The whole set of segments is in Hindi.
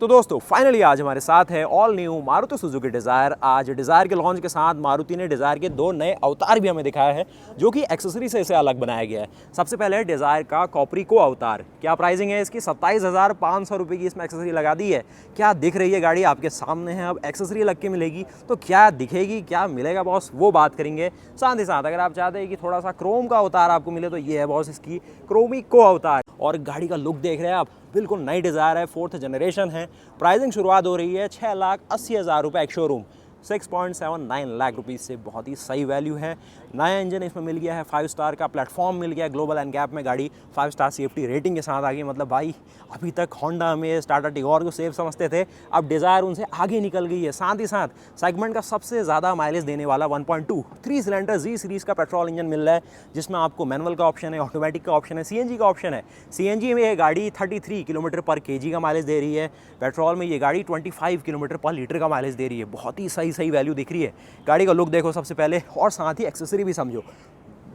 तो दोस्तों फाइनली आज हमारे साथ है all new Maruti Suzuki desire. आज डिज़ायर के लॉन्च के साथ मारुति ने डिज़ायर के दो नए अवतार भी हमें दिखाया है जो कि एक्सेसरी से इसे अलग बनाया गया है। सबसे पहले है डिज़ायर का कॉपरिको अवतार। क्या प्राइसिंग है इसकी? 27,500 रुपये की इसमें एक्सेसरी लगा दी है। क्या दिख रही है गाड़ी आपके सामने है, अब एक्सेसरी लग के मिलेगी तो क्या दिखेगी, क्या मिलेगा बॉस, वो बात करेंगे। साथ ही साथ अगर आप चाहते हैं कि थोड़ा सा क्रोम का अवतार आपको मिले तो ये है बॉस इसकी क्रोमिको अवतार। और गाड़ी का लुक देख रहे हैं आप, बिल्कुल नई डिज़ायर है, 4th जनरेशन है। प्राइसिंग शुरुआत हो रही है 6,80,000 रुपये एक शोरूम, 6.79 लाख रुपीज़ से। बहुत ही सही वैल्यू है। नया इंजन इसमें मिल गया है, 5 स्टार का प्लेटफॉर्म मिल गया है। ग्लोबल एनकैप में गाड़ी 5 स्टार सेफ्टी रेटिंग के साथ आ गई। मतलब भाई अभी तक होंडा में टाटा टिगोर को सेफ समझते थे, अब डिज़ायर उनसे आगे निकल गई है। साथ ही साथ सेगमेंट का सबसे ज़्यादा माइलेज देने वाला 1.2 3 सिलेंडर जी सीरीज़ का पेट्रोल इंजन मिल रहा है, जिसमें आपको मैनुअल का ऑप्शन है, ऑटोमेटिक का ऑप्शन है, सीएनजी का ऑप्शन है। सीएनजी में ये गाड़ी 33 किलोमीटर पर केजी का माइलेज दे रही है। पेट्रोल में ये गाड़ी 25 किलोमीटर पर लीटर का माइलेज दे रही है। बहुत ही सही वैल्यू दिख रही है। गाड़ी का लुक देखो सबसे पहले, और साथ ही एक्सेसरी भी समझो।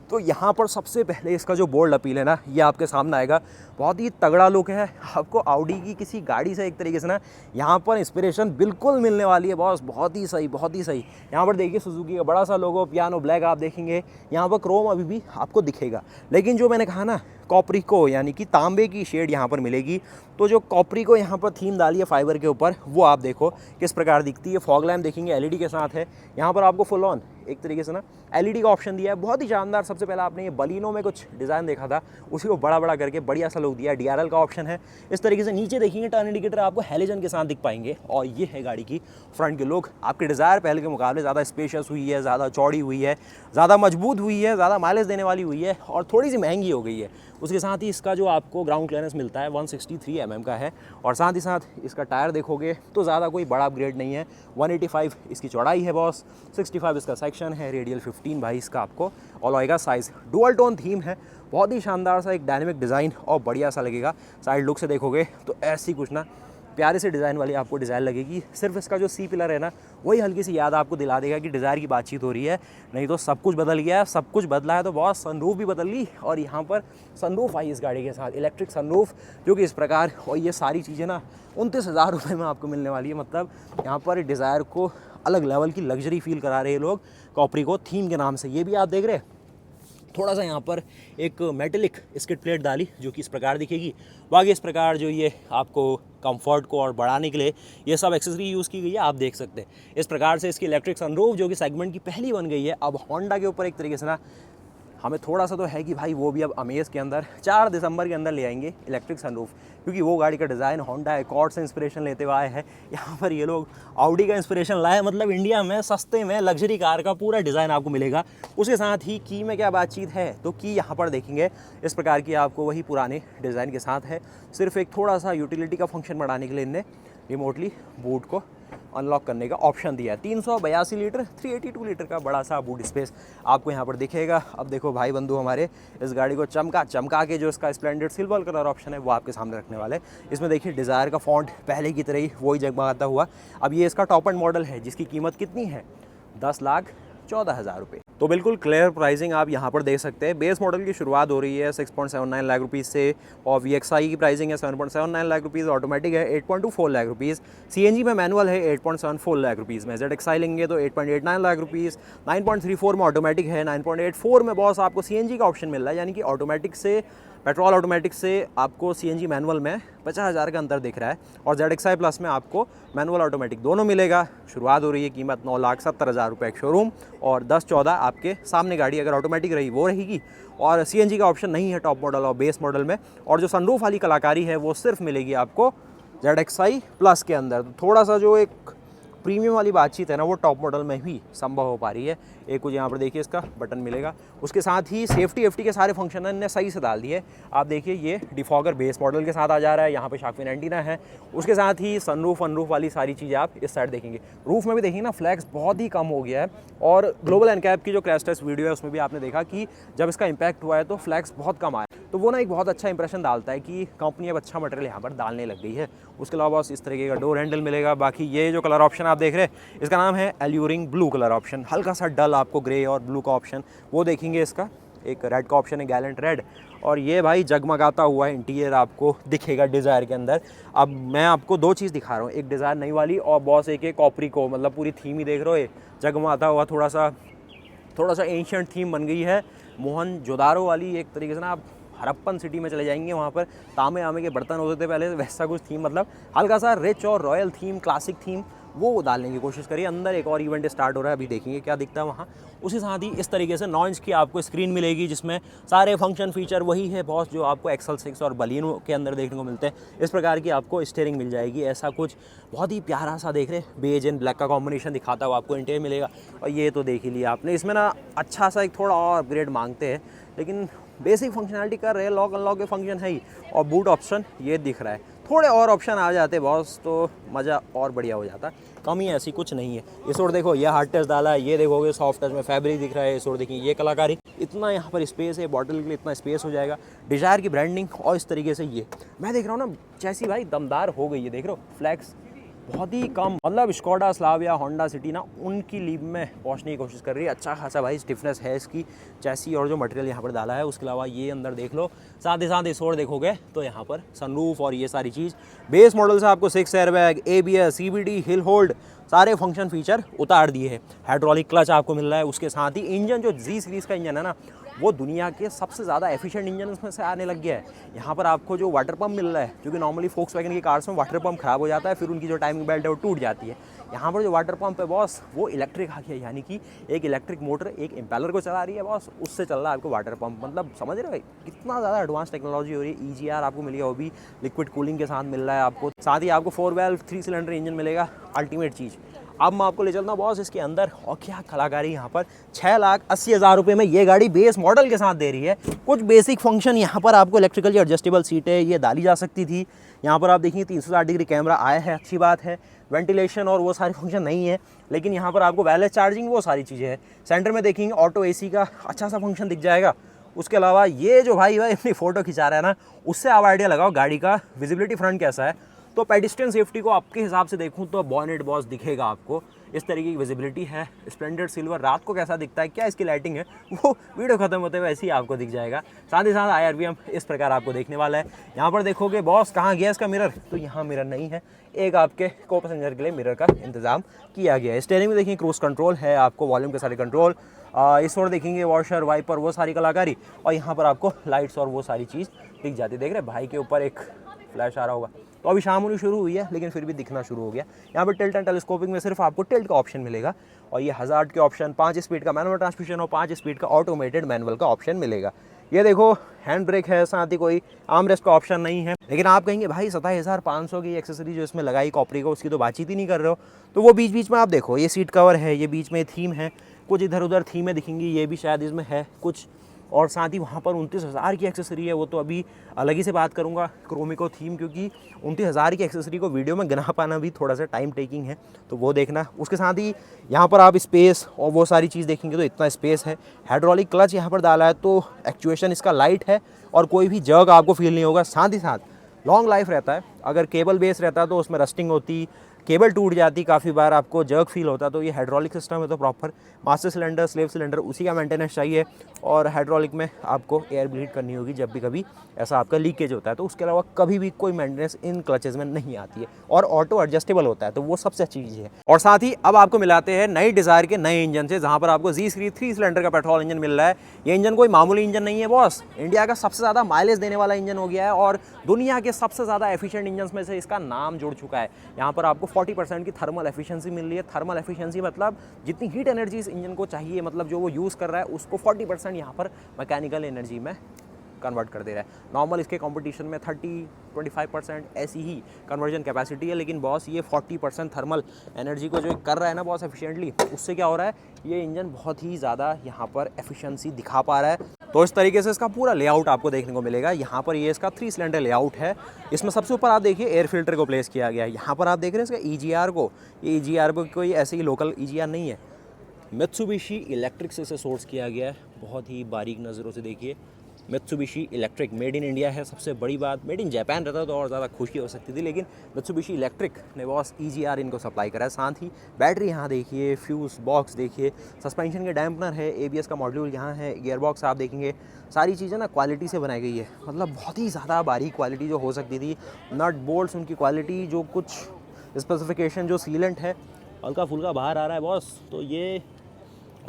तो यहाँ पर सबसे पहले इसका जो बोल्ड अपील है ना, ये आपके सामने आएगा। बहुत ही तगड़ा लुक है। आपको ऑडी की किसी गाड़ी से एक तरीके से ना यहाँ पर इंस्पिरेशन बिल्कुल मिलने वाली है बॉस। बहुत ही सही। यहाँ पर देखिए सुजुकी का बड़ा सा लोगो, पियानो ब्लैक आप देखेंगे। यहाँ पर क्रोम अभी भी आपको दिखेगा, लेकिन जो मैंने कहा ना कॉपरिको यानी कि तांबे की शेड यहाँ पर मिलेगी। तो जो कॉपरिको यहाँ पर थीम डाली है फाइबर के ऊपर, वो आप देखो किस प्रकार दिखती है। फॉग लैम्प देखेंगे एलईडी के साथ है। यहाँ पर आपको फुल ऑन एक तरीके से ना एलईडी का ऑप्शन दिया है, बहुत ही शानदार। सबसे पहले आपने ये बलिनो में कुछ डिज़ाइन देखा था, उसी को बड़ा करके बढ़िया सा लुक दिया है। डीआरएल का ऑप्शन है। इस तरीके से नीचे देखेंगे टर्न इंडिकेटर आपको हेलोजन के साथ दिख पाएंगे। और ये है गाड़ी की फ्रंट की लुक। आपकी डिज़ायर पहले के मुकाबले ज़्यादा स्पेशियस हुई है, ज़्यादा चौड़ी हुई है, ज़्यादा मजबूत हुई है, ज़्यादा माइलेज देने वाली हुई है और थोड़ी सी महंगी हो गई है। उसके साथ ही इसका जो आपको ग्राउंड क्लियरेंस मिलता है 163 mm का है। और साथ ही साथ इसका टायर देखोगे तो ज़्यादा कोई बड़ा अपग्रेड नहीं है। 185 इसकी चौड़ाई है बॉस, 65 इसका सेक्शन है, रेडियल 15 भाई इसका आपको अलॉय का साइज़। डुअल टोन थीम है, बहुत ही शानदार सा एक डायनेमिक डिज़ाइन और बढ़िया सा लगेगा। साइड लुक से देखोगे तो ऐसी कुछ ना प्यारे से डिज़ाइन वाली आपको डिज़ाइन लगेगी। सिर्फ इसका जो सी पिलर है ना, वही हल्की सी याद आपको दिला देगा कि डिज़ायर की बातचीत हो रही है। नहीं तो सब कुछ बदल गया है। सब कुछ बदला है तो बहुत सनरूफ भी बदल ली। और यहाँ पर सनरूफ आई इस गाड़ी के साथ, इलेक्ट्रिक सनरूफ, जो कि इस प्रकार। और ये सारी चीज़ें ना 29,000 रुपये में आपको मिलने वाली है। मतलब यहाँ पर डिज़ायर को अलग लेवल की लग्जरी फील करा रहे हैं लोग कॉपरिको थीम के नाम से। ये भी आप देख रहे हैं। थोड़ा सा यहाँ पर एक मेटेलिक स्किड प्लेट डाली जो कि इस प्रकार दिखेगी। बाकी इस प्रकार जो ये आपको कंफर्ट को और बढ़ाने के लिए ये सब एक्सेसरी यूज़ की गई है, आप देख सकते हैं। इस प्रकार से इसकी इलेक्ट्रिक सनरूफ जो कि सेगमेंट की पहली बन गई है। अब होंडा के ऊपर एक तरीके से ना हमें थोड़ा सा तो है कि भाई वो भी अब अमेज के अंदर 4 दिसंबर के अंदर ले आएंगे इलेक्ट्रिक सनरूफ, क्योंकि वो गाड़ी का डिज़ाइन होंडा एकॉर्ड से इंस्पिरेशन लेते हुए आए हैं। यहाँ पर ये लोग ऑडी का इंस्पिरेशन लाए। मतलब इंडिया में सस्ते में लग्जरी कार का पूरा डिज़ाइन आपको मिलेगा। उसके साथ ही की में क्या बातचीत है, तो की यहाँ पर देखेंगे इस प्रकार की आपको वही पुराने डिज़ाइन के साथ है। सिर्फ एक थोड़ा सा यूटिलिटी का फंक्शन बढ़ाने के लिए इनने रिमोटली बूट को अनलॉक करने का ऑप्शन दिया है। 382 लीटर 382 लीटर का बड़ा सा बूट स्पेस आपको यहाँ पर दिखेगा। अब देखो भाई बंधु हमारे इस गाड़ी को चमका के जो इसका स्प्लेंडेड सिल्वर कलर ऑप्शन है वो आपके सामने रखने वाले। इसमें देखिए डिज़ायर का फॉन्ट पहले की तरह ही वही जगमगाता हुआ। अब ये इसका टॉप एंड मॉडल है जिसकी कीमत कितनी है? 10,14,000 रुपये। तो बिल्कुल क्लियर प्राइसिंग आप यहाँ पर देख सकते हैं। बेस मॉडल की शुरुआत हो रही है 6.79 लाख रुपीज़ से, और VXI की प्राइसिंग है 7.79 लाख रुपीज़, ऑटोमेटिक है 8.24 लाख रुपीज़, CNG में मैनुअल है 8.74 लाख रुपीज़ में, ZXI लेंगे तो 8.89 लाख रुपीज़, 9.34 में ऑटोमेटिक है, 9.84 में बॉस आपको CNG का ऑप्शन मिल रहा है। यानी कि ऑटोमेटिक से पेट्रोल ऑटोमेटिक से आपको CNG मैनुअल में 50,000 का अंतर दिख रहा है। और ZXI प्लस में आपको मैनुअल ऑटोमेटिक दोनों मिलेगा। शुरुआत हो रही है कीमत 9,70,000 रुपये एक शोरूम, और 10-14 आपके सामने गाड़ी अगर ऑटोमेटिक रही वो रहेगी। और CNG का ऑप्शन नहीं है टॉप मॉडल और बेस मॉडल में। और जो सनरूफ वाली कलाकारी है वो सिर्फ मिलेगी आपको ZXI प्लस के अंदर। तो थोड़ा सा जो एक प्रीमियम वाली बातचीत है ना, वो टॉप मॉडल में ही संभव हो पा रही है। एक कुछ यहाँ पर देखिए इसका बटन मिलेगा। उसके साथ ही सेफ्टी एफ्टी के सारे फंक्शन इन्होंने सही से डाल दिए। आप देखिए ये डिफॉगर बेस मॉडल के साथ आ जा रहा है। यहाँ पे शार्क फिन एंटीना है। उसके साथ ही सनरूफ वनरूफ वाली सारी चीज़ें आप इस साइड देखेंगे। रूफ में भी देखिए ना फ्लैक्स बहुत ही कम हो गया है। और ग्लोबल एनकैप की जो क्रैश टेस्ट वीडियो है उसमें भी आपने देखा कि जब इसका इम्पैक्ट हुआ है तो फ्लैक्स बहुत कम आया। तो वो ना एक बहुत अच्छा इंप्रेशन डालता है कि कंपनी अब अच्छा मटेरियल यहाँ पर डालने लग गई है। उसके अलावा बस इस तरीके का डोर हैंडल मिलेगा। बाकी ये जो कलर ऑप्शन आप देख रहे हैं इसका नाम है एल्यूरिंग ब्लू कलर ऑप्शन। हल्का सा डल आपको ग्रे और ब्लू का ऑप्शन वो देखेंगे इसका। एक रेड का ऑप्शन है, गैलेंट रेड, और ये भाई जगमगाता हुआ इंटीरियर आपको दिखेगा डिज़ायर के अंदर। अब मैं आपको दो चीज़ दिखा रहा हूँ, एक डिज़ायर नई वाली और बॉस एक कॉपरी को, मतलब पूरी थीम ही देख रहे हो, ये जगमगाता हुआ थोड़ा सा एंशियंट थीम बन गई है, मोहनजोदारो वाली एक तरीके से ना। आप हड़प्पन सिटी में चले जाएंगे, वहाँ पर तांबे आमे के बर्तन होते थे पहले, वैसा कुछ थीम, मतलब हल्का सा रिच और रॉयल थीम, क्लासिक थीम, वो डालने की कोशिश करिए। अंदर एक और इवेंट स्टार्ट हो रहा है, अभी देखेंगे क्या दिखता है वहाँ। उसी साथ ही इस तरीके से 9 इंच की आपको स्क्रीन मिलेगी, जिसमें सारे फंक्शन फीचर वही है बॉस जो आपको एक्सल 6 और बलिनो के अंदर देखने को मिलते हैं। इस प्रकार की आपको स्टीयरिंग मिल जाएगी, ऐसा कुछ बहुत ही प्यारा सा देख रहे, बेज एंड ब्लैक का कॉम्बिनेशन दिखाता हुआ आपको इंटीरियर मिलेगा। और ये तो देख ही लिया आपने, इसमें ना अच्छा सा एक थोड़ा और अपग्रेड मांगते हैं, लेकिन बेसिक फंक्शनैलिटी कर रहे हैं, लॉक अनलॉक के फंक्शन है ही, और बूट ऑप्शन ये दिख रहा है। थोड़े और ऑप्शन आ जाते बॉस तो मज़ा और बढ़िया हो जाता, कमी ऐसी कुछ नहीं है। इस ओर देखो, ये हार्ड टच डाला है, ये देखोगे सॉफ्ट टच में फैब्रिक दिख रहा है। इस ओर देखिए ये कलाकारी, इतना यहाँ पर स्पेस है, बॉटल के लिए इतना स्पेस हो जाएगा, डिज़ायर की ब्रांडिंग, और इस तरीके से ये मैं देख रहा हूँ ना, जैसी भाई दमदार हो गई है, देख रहे हो फ्लैक्स बहुत ही कम, मतलब स्कोडा स्लाविया होंडा सिटी ना उनकी लीग में पहुंचने की कोशिश कर रही है। अच्छा खासा भाई स्टिफनेस है इसकी चैसी, और जो मटेरियल यहाँ पर डाला है, उसके अलावा ये अंदर देख लो। साथ ही साथ इस ओर देखोगे तो यहाँ पर सनरूफ और ये सारी चीज़, बेस मॉडल से आपको 6 airbag, ABS, CBD, hill hold, सारे फंक्शन फीचर उतार दिए हैं। हाइड्रोलिक क्लच आपको मिल रहा है, उसके साथ ही इंजन जो जी सीरीज़ का इंजन है ना, वो दुनिया के सबसे ज़्यादा एफिशिएंट इंजन उसमें से आने लग गया है। यहाँ पर आपको जो वाटर पंप मिल रहा है, जो कि नॉर्मली फोक्सवैगन की कार्स में वाटर पंप खराब हो जाता है, फिर उनकी जो टाइमिंग बेल्ट है वो टूट जाती है। यहाँ पर जो वाटर पंप है बॉस, वो इलेक्ट्रिक आ गया, यानी कि एक इलेक्ट्रिक मोटर एक इम्पेलर को चला रही है बॉस, उससे चल रहा है आपको वाटर पंप। मतलब समझ रहे हो भाई कितना ज़्यादा एडवांस टेक्नोलॉजी हो रही है। EGR आपको मिलेगा, वो भी लिक्विड कूलिंग के साथ मिल रहा है आपको। साथ ही आपको 4 वाल्व 3 सिलेंडर इंजन मिलेगा, अल्टीमेट चीज़। अब मैं आपको ले चलता हूँ बॉस इसके अंदर, और क्या कलाकारी यहाँ पर। 6,80,000 रुपये में ये गाड़ी बेस मॉडल के साथ दे रही है। कुछ बेसिक फंक्शन यहाँ पर आपको, इलेक्ट्रिकली एडजस्टेबल सीट है, ये डाली जा सकती थी। यहाँ पर आप देखिए 360 डिग्री कैमरा आया है, अच्छी बात है। वेंटिलेशन और वो सारे फंक्शन नहीं है, लेकिन यहाँ पर आपको वायरलेस चार्जिंग वो सारी चीज़ें हैं। सेंटर में देखेंगे ऑटो AC का अच्छा सा फंक्शन दिख जाएगा। उसके अलावा ये जो भाई अपनी फ़ोटो खिंचा रहा है ना, उससे आप आइडिया लगाओ गाड़ी का विजिबिलिटी फ्रंट कैसा है। तो पेडिस्ट्रियन सेफ्टी को आपके हिसाब से देखूं तो बॉनेट बॉस दिखेगा आपको, इस तरीके की विजिबिलिटी है। स्प्लेंडर सिल्वर रात को कैसा दिखता है, क्या इसकी लाइटिंग है, वो वीडियो खत्म होते हुए ऐसे ही आपको दिख जाएगा। साथ ही साथ IRVM इस प्रकार आपको देखने वाला है। यहाँ पर देखोगे बॉस कहाँ गया इसका मिरर, तो यहाँ मिरर नहीं है, एक आपके को पैसेंजर के लिए मिरर का इंतजाम किया गया है। स्टीयरिंग में देखिए क्रूज कंट्रोल है आपको, वॉल्यूम के सारे कंट्रोल। इस ओर देखेंगे वॉशर, वाइपर, वो सारी कलाकारी, और यहाँ पर आपको लाइट्स और वो सारी चीज़ दिख जाती है। देख रहे भाई के ऊपर एक फ्लैश आ रहा होगा, तो अभी शाम होनी शुरू हुई है लेकिन फिर भी दिखना शुरू हो गया। यहाँ पर टिल्ट एंड टेलीस्कोपिंग में सिर्फ आपको टिल्ट का ऑप्शन मिलेगा, और ये हज़ार्ड के ऑप्शन, 5 स्पीड का मैनुअल ट्रांसमिशन और 5 स्पीड का ऑटोमेटेड मैनुअल का ऑप्शन मिलेगा। ये देखो हैंड ब्रेक है, साथ ही कोई आर्मरेस्ट का ऑप्शन नहीं है। लेकिन आप कहेंगे भाई 27,500 की एक्सेसरी जो इसमें लगाई कॉपरी को, उसकी तो बातचीत ही नहीं कर रहे हो। तो वो बीच बीच में आप देखो, ये सीट कवर है, ये बीच में थीम है, कुछ इधर उधर थीमें दिखेंगी, ये भी शायद इसमें है कुछ, और साथ ही वहाँ पर 29,000 की एक्सेसरी है। वो तो अभी अलग ही से बात करूँगा क्रोमिको थीम, क्योंकि 29,000 की एक्सेसरी को वीडियो में गिना पाना भी थोड़ा सा टाइम टेकिंग है, तो वो देखना। उसके साथ ही यहाँ पर आप स्पेस और वो सारी चीज़ देखेंगे तो इतना स्पेस है। हाइड्रोलिक क्लच यहाँ पर डाला है, तो एक्चुएशन इसका लाइट है और कोई भी जर्क आपको फील नहीं होगा। साथ ही साथ लॉन्ग लाइफ रहता है। अगर केबल बेस रहता तो उसमें रस्टिंग होती, केबल टूट जाती, काफ़ी बार आपको जर्क फील होता। तो ये हाइड्रोलिक सिस्टम है तो proper master cylinder, slave cylinder उसी का मेंटेनेंस चाहिए, और हाइड्रोलिक में आपको एयर ब्लीड करनी होगी जब भी कभी ऐसा आपका लीकेज होता है। तो उसके अलावा कभी भी कोई मेंटेनेंस इन क्लचेज में नहीं आती है, और ऑटो एडजस्टेबल होता है, तो वो सबसे अच्छी चीज़ है। और साथ ही अब आपको मिलाते हैं नई डिज़ायर के नए इंजन से, जहाँ पर आपको जी सीरीज 3 सिलेंडर का पेट्रोल इंजन मिल रहा है। ये इंजन कोई मामूली इंजन नहीं है बॉस, इंडिया का सबसे ज़्यादा माइलेज देने वाला इंजन हो गया है, और दुनिया के सबसे ज़्यादा एफिशिएंट इंजन में से इसका नाम जुड़ चुका है। यहाँ पर आपको 40% की थर्मल एफिशिएंसी मिल रही है। थर्मल एफिशिएंसी मतलब जितनी हीट एनर्जी इस इंजन को चाहिए, मतलब जो वो यूज़ कर रहा है, उसको 40% यहाँ पर मैकेनिकल एनर्जी में कन्वर्ट कर दे रहा है। नॉर्मल इसके कंपटीशन में 30-25% ऐसी ही कन्वर्जन कैपेसिटी है, लेकिन बॉस ये 40% थर्मल एनर्जी को जो कर रहा है ना बॉस एफिशिएंटली, उससे क्या हो रहा है, ये इंजन बहुत ही ज़्यादा यहाँ पर एफिशिएंसी दिखा पा रहा है। तो इस तरीके से इसका पूरा लेआउट आपको देखने को मिलेगा। यहाँ पर ये इसका 3 सिलेंडर लेआउट है। इसमें सबसे ऊपर आप देखिए एयर फिल्टर को प्लेस किया गया है। यहाँ पर आप देख रहे हैं इसका EGR को, ये EGR को कोई ऐसे ही लोकल EGR नहीं है, मित्सुबिशी इलेक्ट्रिक से इसे सोर्स किया गया है। बहुत ही बारीक नज़रों से देखिए, Mitsubishi electric made in India है। सबसे बड़ी बात, मेड इन जापान रहता तो और ज़्यादा खुशी हो सकती थी, लेकिन मित्सुबिशी इलेक्ट्रिक ने बॉस EGR इनको सप्लाई करा है। साथ ही बैटरी यहाँ देखिए, फ्यूज़ बॉक्स देखिए, सस्पेंशन के डैम्पनर है, ABS का मॉड्यूल यहाँ है, गियर बॉक्स आप देखेंगे, सारी चीज़ें ना क्वालिटी से बनाई गई है। मतलब बहुत ही ज़्यादा बारीक क्वालिटी जो हो सकती थी, नट बोल्ट्स उनकी क्वालिटी, जो कुछ स्पेसिफिकेशन, जो सीलेंट है हल्का फुल्का बाहर आ रहा है बॉस, तो ये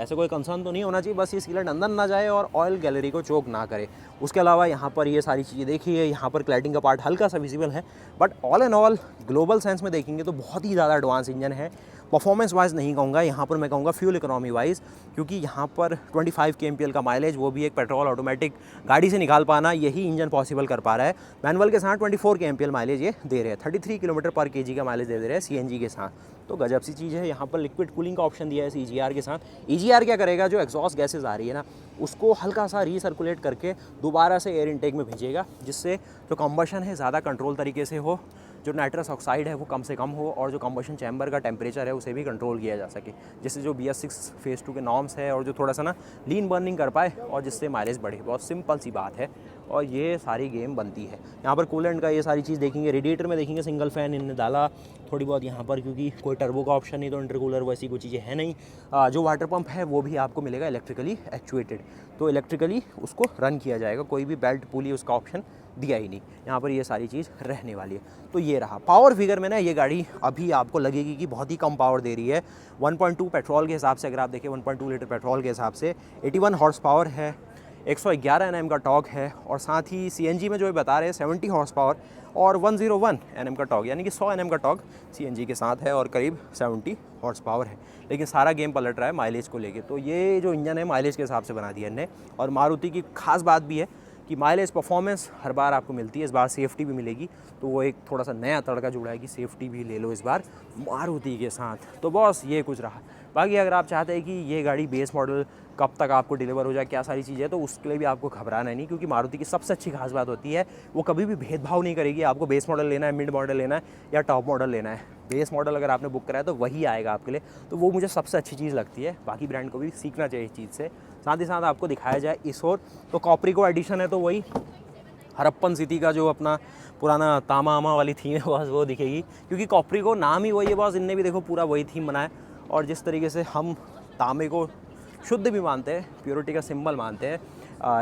ऐसे कोई कंसर्न तो नहीं होना चाहिए। बस ये सीलेंट अंदर ना जाए और ऑयल गैलरी को चोक ना करे। उसके अलावा यहाँ पर ये सारी चीज़ें देखिए, यहाँ पर क्लैडिंग का पार्ट हल्का सा विजिबल है, but all and all global sense में देखेंगे तो बहुत ही ज़्यादा एडवांस इंजन है। परफॉर्मेंस वाइज नहीं कहूँगा, यहाँ पर मैं कहूँगा फ्यूल इकोनॉमी वाइज, क्योंकि यहाँ पर 25 kmpl का माइलेज, वो भी एक पेट्रोल ऑटोमेटिक गाड़ी से निकाल पाना, यही इंजन पॉसिबल कर पा रहा है। मैनुअल के साथ 24 kmpl माइलेज ये दे रहे हैं, 33 km/kg का माइलेज दे रहे हैं CNG के साथ, तो गजब सी चीज़ है। यहाँ पर लिक्विड कूलिंग का ऑप्शन दिया है इस EGR के साथ। EGR क्या करेगा, जो एग्जॉस्ट गैसेज आ रही है ना, उसको हल्का सा रीसर्कुलेट करके दोबारा से एयर इनटेक में भेजेगा, जिससे जो कंबशन है ज़्यादा कंट्रोल तरीके से हो, जो नाइट्रस ऑक्साइड है वो कम से कम हो, और जो कंबशन चैम्बर का टेम्परेचर है उसे भी कंट्रोल किया जा सके, जिससे जो BS6 फेज़ 2 के नॉर्म्स है और जो थोड़ा सा ना लीन बर्निंग कर पाए और जिससे माइलेज बढ़े। बहुत सिंपल सी बात है और ये सारी गेम बनती है। यहाँ पर कूलेंट का ये सारी चीज़ देखेंगे, रेडिएटर में देखेंगे सिंगल फ़ैन इनने डाला थोड़ी बहुत यहाँ पर, क्योंकि कोई टर्बो का ऑप्शन नहीं, तो इंटरकूलर वैसी कोई चीज़ें है नहीं। जो वाटर पंप है वो भी आपको मिलेगा इलेक्ट्रिकली एक्चुएटेड, तो इलेक्ट्रिकली उसको रन किया जाएगा, कोई भी बेल्ट पुली उसका ऑप्शन दिया ही नहीं। यहाँ पर ये सारी चीज़ रहने वाली है। तो ये रहा पावर फिगर में ना, ये गाड़ी अभी आपको लगेगी कि बहुत ही कम पावर दे रही है। 1.2 पेट्रोल के हिसाब से अगर आप देखें, 1.2 लीटर पेट्रोल के हिसाब से 81 हॉर्स पावर है, 111 Nm का टॉर्क है, और साथ ही CNG में जो ये बता रहे हैं 70 हॉर्स पावर और 101 Nm का टॉर्क, यानी कि 100 Nm का टॉर्क CNG के साथ है और करीब 70 हॉर्स पावर है। लेकिन सारा गेम पलट रहा है माइलेज को लेके, तो ये जो इंजन है माइलेज के हिसाब से बना दिया इन्हें। और मारुति की खास बात भी है कि माइलेज परफॉर्मेंस हर बार आपको मिलती है, इस बार सेफ्टी भी मिलेगी, तो वो एक थोड़ा सा नया तड़का जुड़ा है कि सेफ्टी भी ले लो इस बार मारुति के साथ। तो बॉस ये कुछ रहा। बाकी अगर आप चाहते हैं कि ये गाड़ी बेस मॉडल कब तक आपको डिलीवर हो जाए, क्या सारी चीज़ें, तो उसके लिए भी आपको घबराना नहीं, क्योंकि मारुति की सबसे अच्छी खास बात होती है वो कभी भी भेदभाव नहीं करेगी आपको बेस मॉडल लेना है, मिड मॉडल लेना है या टॉप मॉडल लेना है। बेस मॉडल अगर आपने बुक कराया तो वही आएगा आपके लिए, तो वो मुझे सबसे अच्छी चीज़ लगती है। बाकी ब्रांड को भी सीखना चाहिए इस चीज़ से। साथ ही साथ आपको दिखाया जाए इस ओर, तो कॉपरिको एडिशन है, तो वही हरप्पन सिटी का जो अपना पुराना तामा आमा वाली थीम है बॉस, वो दिखेगी, क्योंकि कॉपरिको नाम ही वही है बॉस। इनने भी देखो पूरा वही थीम बनाया, और जिस तरीके से हम तांबे को शुद्ध भी मानते हैं, प्योरिटी का सिंबल मानते हैं,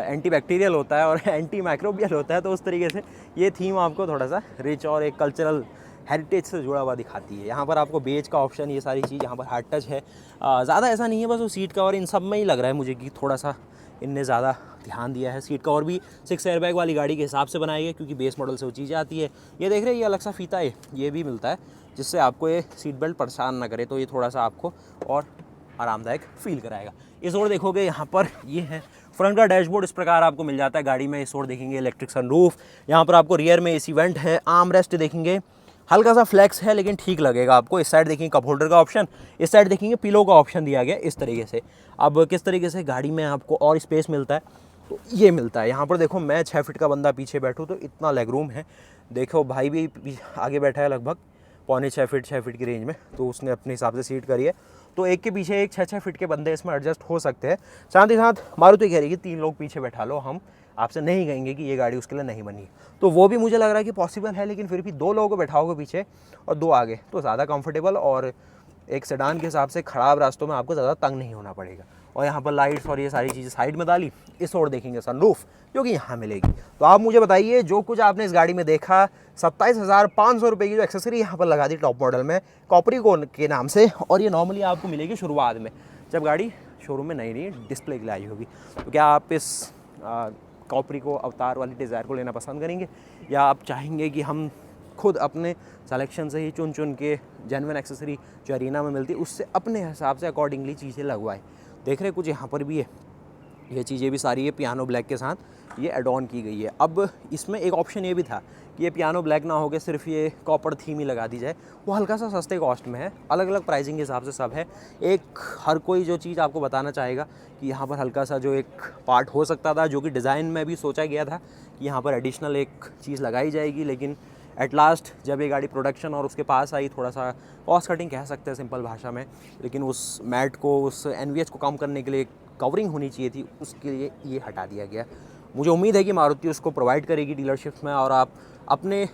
एंटी बैक्टीरियल होता है और एंटी माइक्रोबियल होता है, तो उस तरीके से ये थीम आपको थोड़ा सा रिच और एक कल्चरल हेरिटेज से जुड़ा हुआ दिखाती है। यहाँ पर आपको बेज का ऑप्शन, ये सारी चीज़, यहाँ पर हार्ड टच है, ज़्यादा ऐसा नहीं है, बस वो सीट कवर इन सब में ही लग रहा है मुझे कि थोड़ा सा इनने ज़्यादा ध्यान दिया है। सीट कवर भी 6 एयरबैग वाली गाड़ी के हिसाब से बनाई है, क्योंकि बेस मॉडल से वो चीज़ें आती है। ये देख रहे हैं, ये अलग सा फीता है, ये भी मिलता है, जिससे आपको ये सीट बेल्ट परेशान ना करे, तो ये थोड़ा सा आपको और आरामदायक फील कराएगा। इस ओर देखोगे यहाँ पर ये है फ्रंट का डैशबोर्ड, इस प्रकार आपको मिल जाता है गाड़ी में। इस ओर देखेंगे इलेक्ट्रिक सनरूफ, यहाँ पर आपको रियर में AC वेंट है, आर्म रेस्ट देखेंगे, हल्का सा फ्लेक्स है लेकिन ठीक लगेगा आपको। इस साइड देखेंगे कप होल्डर का ऑप्शन, इस साइड देखेंगे पिलो का ऑप्शन दिया गया इस तरीके से। अब किस तरीके से गाड़ी में आपको और स्पेस मिलता है, तो ये मिलता है। यहाँ पर देखो मैं 6 फीट का बंदा पीछे बैठूँ तो इतना लेग रूम है। देखो भाई भी आगे बैठा है लगभग पौने 6 फीट की रेंज में, तो उसने अपने हिसाब से सीट करी है, तो एक के पीछे एक 6 फीट के बंदे इसमें एडजस्ट हो सकते हैं। साथ ही साथ मारुति कह रही है कि 3 लोग पीछे बैठा लो, हम आपसे नहीं कहेंगे कि ये गाड़ी उसके लिए नहीं बनी, तो वो भी मुझे लग रहा है कि पॉसिबल है। लेकिन फिर भी 2 लोगों को बैठाओगे पीछे और 2 आगे, तो ज़्यादा कंफर्टेबल, और एक सेडान के हिसाब से ख़राब रास्तों में आपको ज़्यादा तंग नहीं होना पड़ेगा। और यहाँ पर लाइट्स और ये सारी चीज़ें साइड में डाली। इस ओर देखेंगे सनरूफ, जो कि यहाँ मिलेगी। तो आप मुझे बताइए, जो कुछ आपने इस गाड़ी में देखा, 27,500 रुपये की जो एक्सेसरी यहाँ पर लगा दी टॉप मॉडल में कॉपरिको के नाम से, और ये नॉर्मली आपको मिलेगी शुरुआत में, जब गाड़ी शोरूम में नई डिस्प्ले के लिए आई होगी। तो क्या आप इस कॉपरिको अवतार वाली डिज़ायर को लेना पसंद करेंगे, या आप चाहेंगे कि हम खुद अपने सिलेक्शन से ही चुन चुन के जेन्युइन एक्सेसरी जो अरीना में मिलती है उससे अपने हिसाब से अकॉर्डिंगली चीज़ें लगवाएं? देख रहे कुछ यहाँ पर भी है, ये चीज़ें भी सारी है पियानो ब्लैक के साथ ये एड ऑन की गई है। अब इसमें एक ऑप्शन ये भी था कि ये पियानो ब्लैक ना होकर सिर्फ ये कॉपर थीम ही लगा दी जाए, वो हल्का सा सस्ते कॉस्ट में है, अलग अलग प्राइसिंग के हिसाब से सब है। एक हर कोई जो चीज़ आपको बताना चाहेगा कि यहाँ पर हल्का सा जो एक पार्ट हो सकता था, जो कि डिज़ाइन में भी सोचा गया था कि यहाँ पर एडिशनल एक चीज़ लगाई जाएगी, लेकिन एट लास्ट जब ये गाड़ी प्रोडक्शन और उसके पास आई, थोड़ा सा कॉस्ट कटिंग कह सकते हैं सिंपल भाषा में, लेकिन उस मैट को, उस NVH को कम करने के लिए कवरिंग होनी चाहिए थी, उसके लिए ये हटा दिया गया। मुझे उम्मीद है कि मारुति उसको प्रोवाइड करेगी डीलरशिप में और आप अपने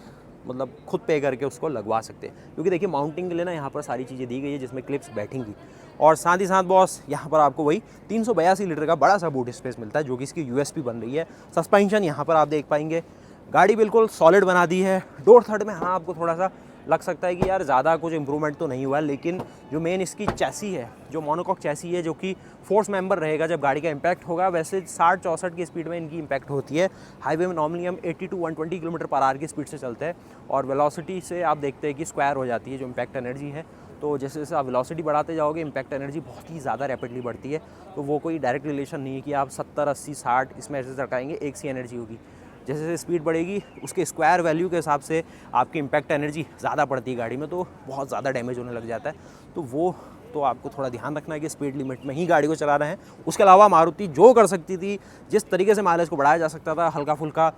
मतलब खुद पे करके उसको लगवा सकते हैं, क्योंकि देखिए माउंटिंग के लिए ना यहाँ पर सारी चीज़ें दी गई है जिसमें क्लिप्स बैठेंगी। और साथ ही साथ बॉस यहाँ पर आपको वही 382 लीटर का बड़ा सा बूट स्पेस मिलता है जो कि इसकी यूएसपी बन रही है। सस्पेंशन यहाँ पर आप देख पाएंगे, गाड़ी बिल्कुल सॉलिड बना दी है। डोर थर्ड में हाँ आपको थोड़ा सा लग सकता है कि यार ज़्यादा कुछ इंप्रूवमेंट तो नहीं हुआ है, लेकिन जो मेन इसकी चैसी है, जो मोनोकॉक चैसी है, जो कि फोर्स मेंबर रहेगा जब गाड़ी का इम्पैक्ट होगा। वैसे 60-64 की स्पीड में इनकी इम्पैक्ट होती है। हाईवे में नॉर्मली हम 80 to 120 किलोमीटर पर आवर की स्पीड से चलते हैं और वेलोसिटी से आप देखते हैं कि स्क्वायर हो जाती है जो इम्पैक्ट एनर्जी है। तो जैसे जैसे आप वेलोसिटी बढ़ाते जाओगे इम्पैक्ट एनर्जी बहुत ही ज़्यादा रैपिडली बढ़ती है। तो वो कोई डायरेक्ट रिलेशन नहीं है कि आप 70, 80, 60 इसमें ऐसे चढ़ाएंगे एक सी एनर्जी होगी। जैसे जैसे स्पीड बढ़ेगी उसके स्क्वायर वैल्यू के हिसाब से आपकी इम्पैक्ट एनर्जी ज़्यादा पड़ती है गाड़ी में, तो बहुत ज़्यादा डैमेज होने लग जाता है। तो वो तो आपको थोड़ा ध्यान रखना है कि स्पीड लिमिट में ही गाड़ी को चलाना है। उसके अलावा मारुति जो कर सकती थी, जिस तरीके से माइलेज को बढ़ाया जा सकता था, हल्का फुल्का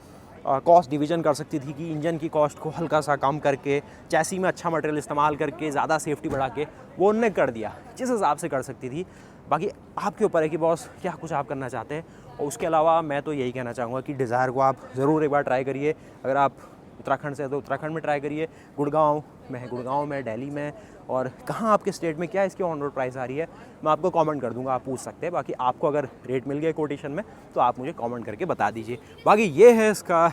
कॉस्ट डिवीजन कर सकती थी कि इंजन की कॉस्ट को हल्का सा कम करके, चैसी में अच्छा मटेरियल इस्तेमाल करके, ज़्यादा सेफ्टी बढ़ा के, वो उनने कर दिया जिस हिसाब से कर सकती थी। बाकी आपके ऊपर है कि बॉस क्या कुछ आप करना चाहते हैं। और उसके अलावा मैं तो यही कहना चाहूँगा कि डिज़ायर को आप ज़रूर एक बार ट्राई करिए। अगर आप उत्तराखंड से है तो उत्तराखंड में ट्राई करिए, गुड़गांव में है गुड़गांव में, दिल्ली में, और कहाँ आपके स्टेट में क्या इसकी ऑन रोड प्राइस आ रही है मैं आपको कमेंट कर दूंगा, आप पूछ सकते हैं। बाकी आपको अगर रेट मिल गया कोटेशन में तो आप मुझे कमेंट करके बता दीजिए। बाकी ये है इसका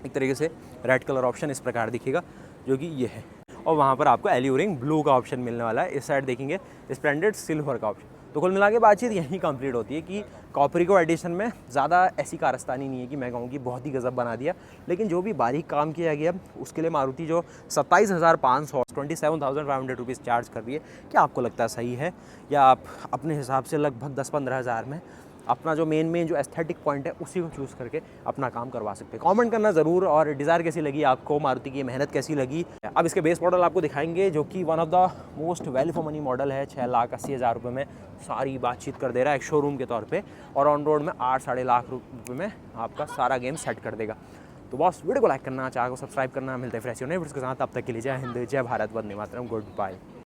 एक तरीके से रेड कलर ऑप्शन इस प्रकार दिखेगा जो कि ये है, और वहाँ पर आपको एल्यूरिंग ब्लू का ऑप्शन मिलने वाला है। इस साइड देखेंगे स्प्लेंडेड सिल्वर का ऑप्शन। तो कुल मिला के बातचीत यहीं कंप्लीट होती है कि कॉपरिको एडिशन में ज़्यादा ऐसी कारस्तानी नहीं है कि मैं कहूँ कि बहुत ही गजब बना दिया, लेकिन जो भी बारीक काम किया गया उसके लिए मारुति जो 27,500 27,500 रुपीज़ चार्ज कर रही है, क्या आपको लगता है सही है, या आप अपने हिसाब से लगभग 10-15 हज़ार में अपना जो मेन जो एस्थेटिक पॉइंट है उसी को चूज़ करके अपना काम करवा सकते हैं। कमेंट करना ज़रूर। और डिज़ायर कैसी लगी आपको, मारुति की मेहनत कैसी लगी। अब इसके बेस मॉडल आपको दिखाएंगे जो कि one of the most value for money model है। 6,80,000 रुपये में सारी बातचीत कर दे रहा है एक शोरूम के तौर पे, और ऑन रोड में 8-8.5 लाख रुपये में आपका सारा गेम सेट कर देगा। तो बॉस वीडियो को लाइक करना, चैनल को सब्सक्राइब करना। मिलते हैं फ्रेश वीडियो के साथ, तब तक के लिए जय हिंद, जय भारत, वंदे मातरम, गुड बाय।